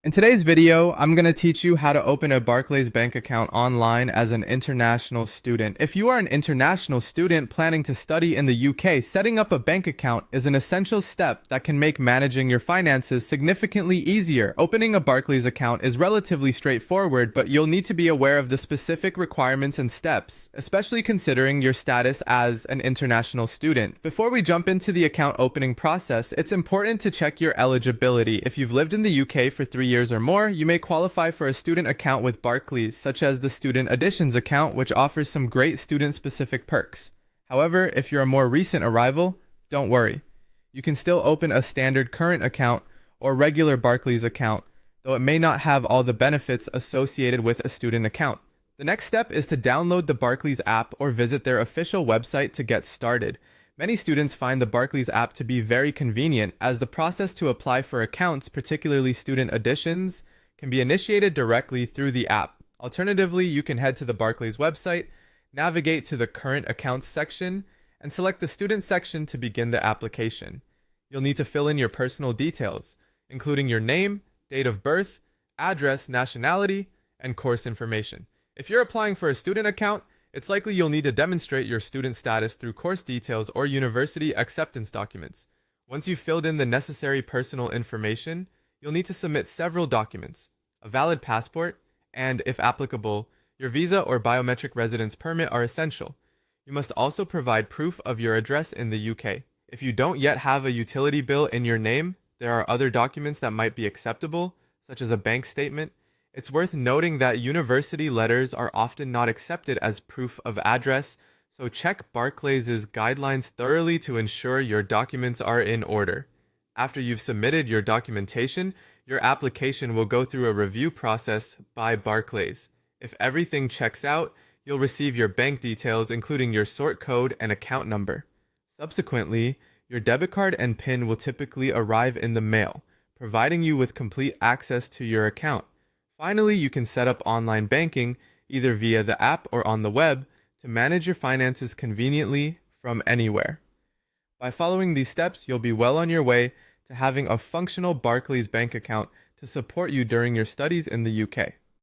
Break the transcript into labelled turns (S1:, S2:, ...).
S1: In today's video, I'm going to teach you how to open a Barclays Bank account online as an international student. If you are an international student planning to study in the UK, setting up a bank account is an essential step that can make managing your finances significantly easier. Opening a Barclays account is relatively straightforward, but you'll need to be aware of the specific requirements and steps, especially considering your status as an international student. Before we jump into the account opening process, it's important to check your eligibility. If you've lived in the UK for 3 years or more, you may qualify for a student account with Barclays, such as the Student Editions account, which offers some great student-specific perks. However, if you're a more recent arrival, don't worry. You can still open a standard current account or regular Barclays account, though it may not have all the benefits associated with a student account. The next step is to download the Barclays app or visit their official website to get started. Many students find the Barclays app to be very convenient, as the process to apply for accounts, particularly student editions, can be initiated directly through the app. Alternatively, you can head to the Barclays website, navigate to the Current Accounts section, and select the Student section to begin the application. You'll need to fill in your personal details, including your name, date of birth, address, nationality, and course information. If you're applying for a student account, it's likely you'll need to demonstrate your student status through course details or university acceptance documents. Once you've filled in the necessary personal information, you'll need to submit several documents: a valid passport, and, if applicable, your visa or biometric residence permit are essential. You must also provide proof of your address in the UK. If you don't yet have a utility bill in your name, there are other documents that might be acceptable, such as a bank statement. It's worth noting that university letters are often not accepted as proof of address, so check Barclays' guidelines thoroughly to ensure your documents are in order. After you've submitted your documentation, your application will go through a review process by Barclays. If everything checks out, you'll receive your bank details, including your sort code and account number. Subsequently, your debit card and PIN will typically arrive in the mail, providing you with complete access to your account. Finally, you can set up online banking, either via the app or on the web, to manage your finances conveniently from anywhere. By following these steps, you'll be well on your way to having a functional Barclays bank account to support you during your studies in the UK.